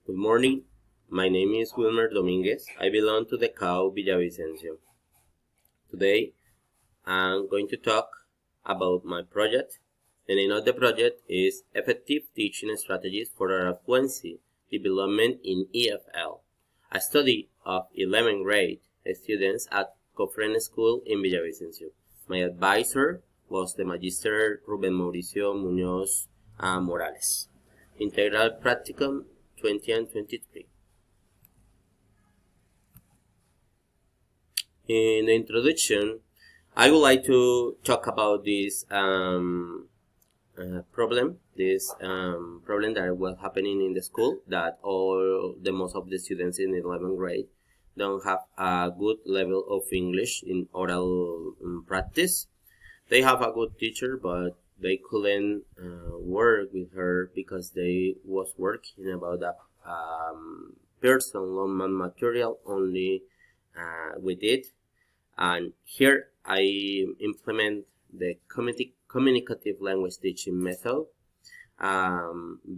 Good morning. My name is Wilmer Dominguez. I belong to the CAU Villavicencio. Today, I'm going to talk about my project. The name of the project is Effective Teaching Strategies for Fluency Development in EFL, a study of 11th grade students at Cofrene School in Villavicencio. My advisor was the Magister Ruben Mauricio Muñoz Morales. Integral Practicum 20 and 23. In the introduction, I would like to talk about this problem that was happening in the school, that most of the students in 11th grade don't have a good level of English in oral practice. They have a good teacher, but they couldn't work with her because they was working about a personal material only with it. And here I implement the communicative language teaching method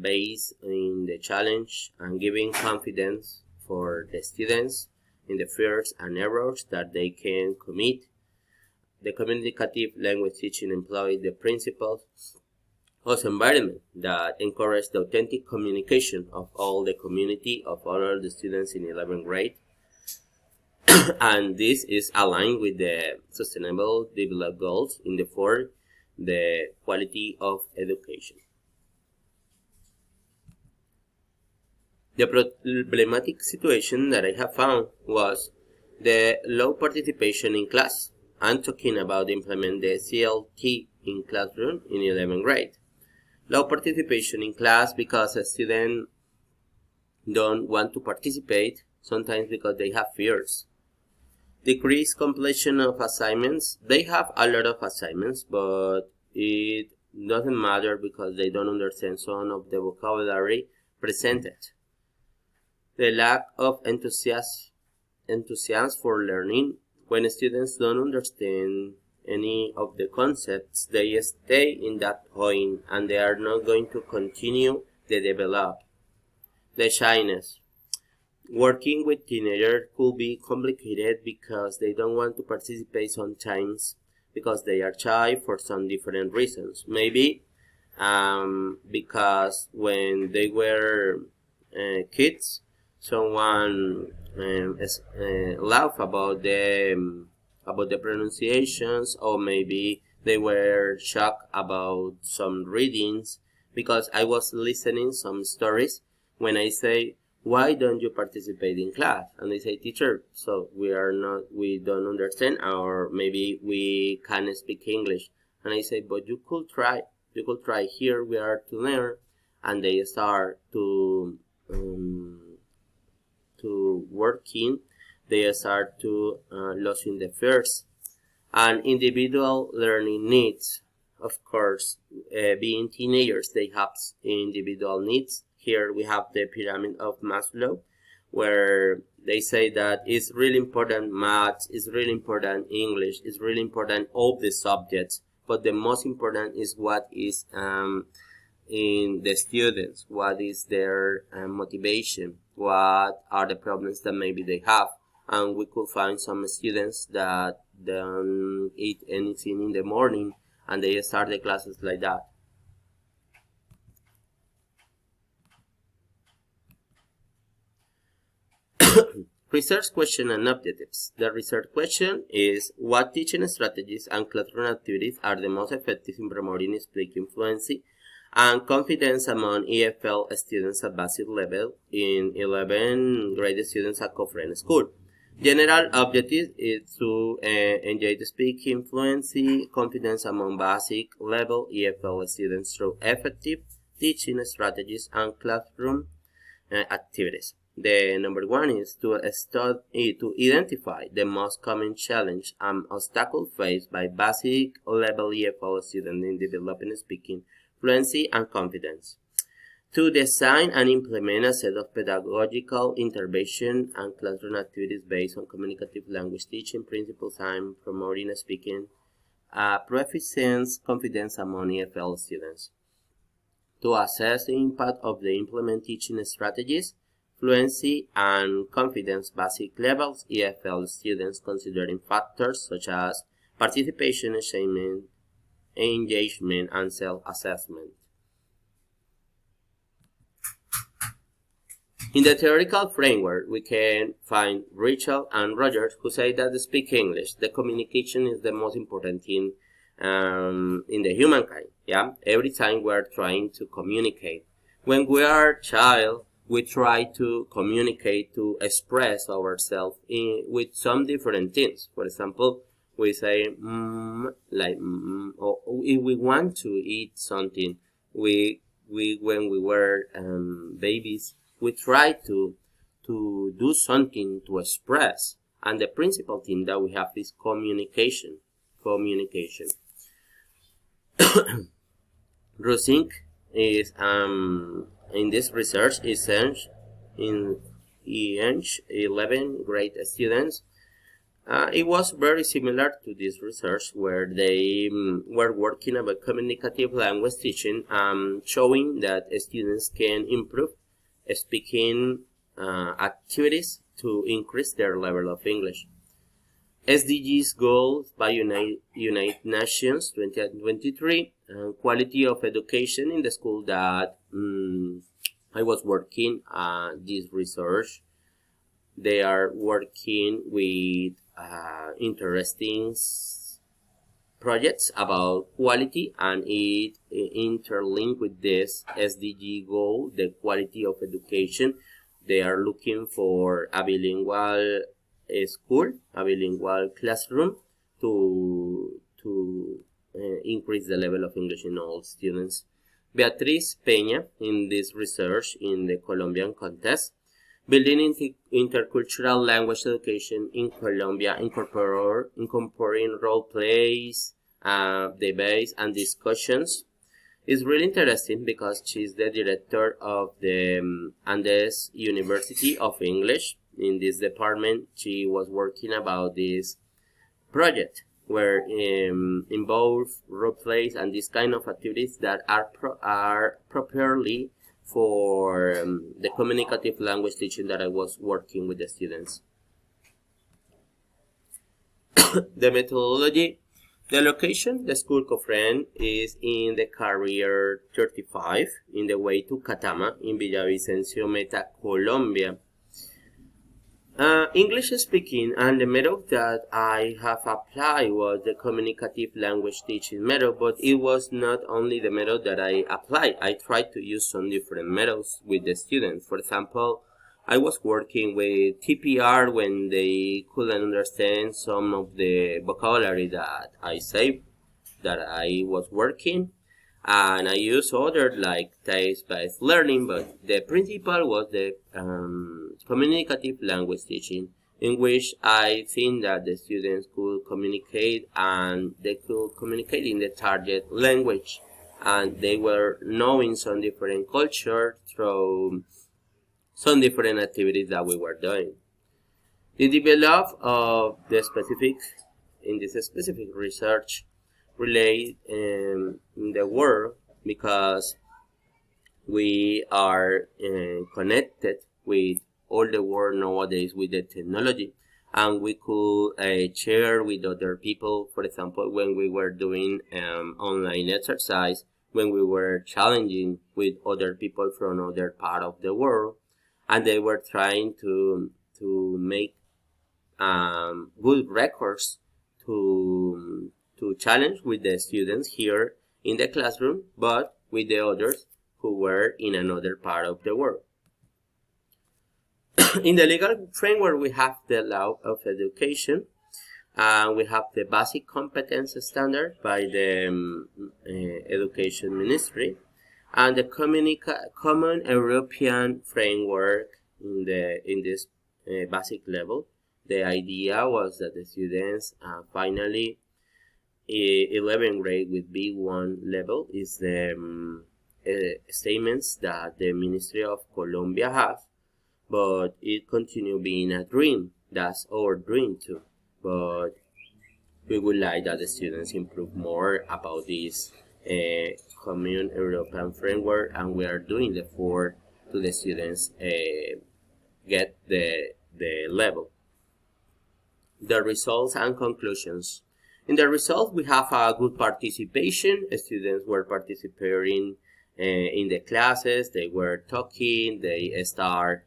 based in the challenge and giving confidence for the students in the fears and errors that they can commit. The communicative language teaching employs the principles of environment that encourage the authentic communication of all the community of all the students in 11th grade. And this is aligned with the Sustainable Development Goals in the quality of education. The problematic situation that I have found was the low participation in class. I'm talking about implement the CLT in classroom in 11th grade. Low participation in class because a student don't want to participate, sometimes because they have fears. Decreased completion of assignments. They have a lot of assignments, but it doesn't matter because they don't understand some of the vocabulary presented. The lack of enthusiasm for learning. When students don't understand any of the concepts, they stay in that point and they are not going to continue to develop. The shyness. Working with teenagers could be complicated because they don't want to participate sometimes because they are shy for some different reasons. Maybe because when they were kids, someone laughed about the pronunciations, or maybe they were shocked about some readings because I was listening some stories when I say, why don't you participate in class? And they say, teacher, so we don't understand, or maybe we can't speak English. And I say, but you could try. Here we are to learn. And they start to working. They start to losing the fears. And individual learning needs. Of course, being teenagers, they have individual needs. Here we have the pyramid of Maslow, where they say that it's really important math, it's really important English, it's really important all the subjects, but the most important is what is in the students, what is their motivation, what are the problems that maybe they have. And we could find some students that don't eat anything in the morning and they start the classes like that. Research question and objectives. The research question is, what teaching strategies and classroom activities are the most effective in promoting speaking fluency and confidence among EFL students at basic level in 11th grade students at Cofrene School? General objective is to enjoy the speaking fluency, confidence among basic level EFL students through effective teaching strategies and classroom activities. The number one is to identify the most common challenge and obstacle faced by basic level EFL students in developing speaking fluency and confidence. To design and implement a set of pedagogical intervention and classroom activities based on communicative language teaching principles and promoting speaking proficiency confidence among EFL students. To assess the impact of the implemented teaching strategies fluency and confidence basic levels, EFL students considering factors such as participation, achievement, engagement, and self-assessment. In the theoretical framework, we can find Rachel and Rogers, who say that to speak English, the communication is the most important thing in the humankind. Yeah, every time we are trying to communicate. When we are a child, we try to communicate, to express ourselves with some different things. For example, we say or if we want to eat something, we when we were babies, we try to do something to express, and the principal thing that we have is communication. Rusink is in this research is in 11 grade students. It was very similar to this research where they were working about communicative language teaching, showing that students can improve speaking activities to increase their level of English. SDGs goals by United Nations 2023, quality of education in the school that I was working this research. They are working with interesting projects about quality, and it interlinked with this SDG goal, the quality of education. They are looking for a bilingual school, a bilingual classroom to increase the level of English in all students. Beatriz Peña, in this research in the Colombian context, building intercultural language education in Colombia, incorporating role plays, debates, and discussions, is really interesting because she's the director of the Andes University of English. In this department, she was working about this project where involve role plays and this kind of activities that are properly for the communicative language teaching that I was working with the students. The methodology, the location, the school Cofren is in the carrier 35 in the way to Catama in Villavicencio, Meta, Colombia. English speaking, and the method that I have applied was the communicative language teaching method, but it was not only the method that I applied. I tried to use some different methods with the students. For example, I was working with TPR when they couldn't understand some of the vocabulary that I say that I was working, and I used other like text-based learning, but the principle was the communicative language teaching, in which I think that the students could communicate, and they could communicate in the target language, and they were knowing some different culture through some different activities that we were doing. The development of the in this specific research relate in the world because we are connected with all the world nowadays with the technology, and we could share with other people. For example, when we were doing online exercise, when we were challenging with other people from other part of the world, and they were trying to make good records to challenge with the students here in the classroom, but with the others who were in another part of the world. In the legal framework, we have the law of education, and we have the basic competence standard by the education ministry, and the common European framework in this basic level. The idea was that the students finally 11th grade with B1 level is the statements that the Ministry of Colombia has, but it continue being a dream. That's our dream too, but we would like that the students improve more about this common European framework, and we are doing the effort to the students get the level. The results and conclusions. In the results, we have a good participation. Students were participating in the classes. They were talking. They start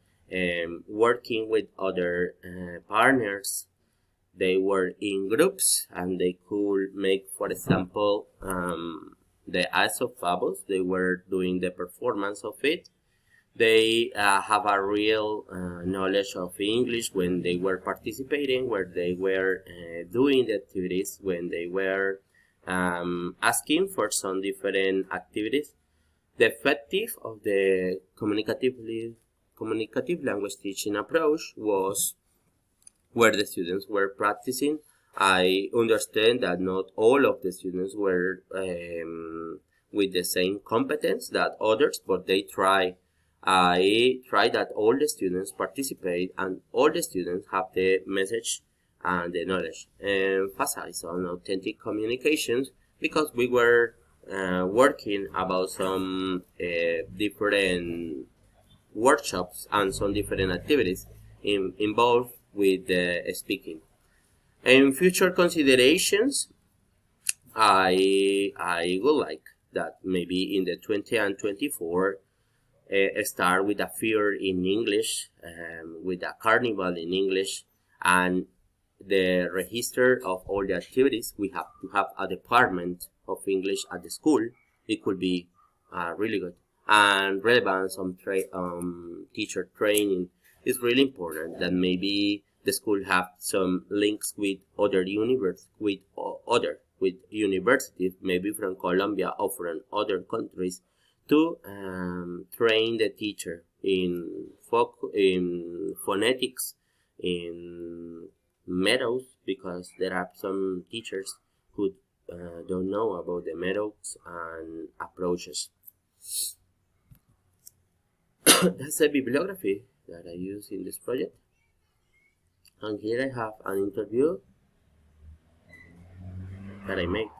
working with other partners. They were in groups, and they could make, for example, the Eyes of Fables. They were doing the performance of it. They have a real knowledge of English when they were participating, where they were doing the activities, when they were asking for some different activities. The effective of the communicative language teaching approach was where the students were practicing. I understand that not all of the students were with the same competence that others, but they try. I try that all the students participate and all the students have the message and the knowledge. Emphasize on authentic communications because we were working about some different workshops and some different activities involved with speaking. In future considerations, I would like that maybe in the 20 and 24 start with a fair in English, with a carnival in English, and the register of all the activities. We have to have a department of English at the school. It could be really good. And relevance on teacher training is really important. That maybe the school have some links with other universities, maybe from Colombia or from other countries, to train the teacher in phonetics, in methods, because there are some teachers who don't know about the methods and approaches. That's a bibliography that I use in this project. And here I have an interview that I made.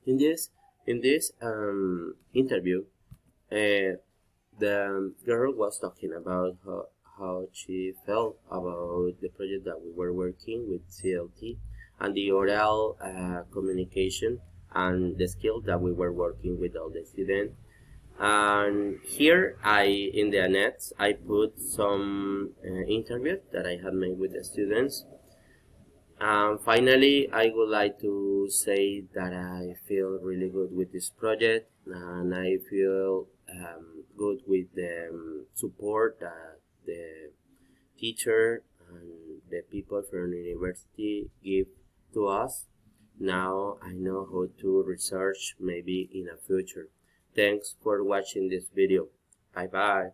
In this interview, the girl was talking about how she felt about the project that we were working with CLT and the oral communication and the skill that we were working with all the students. And here in the net I put some interviews that I had made with the students. Finally, I would like to say that I feel really good with this project, and I feel good with the support that the teacher and the people from the university give to us. Now I know how to research maybe in the future. Thanks for watching this video. Bye bye.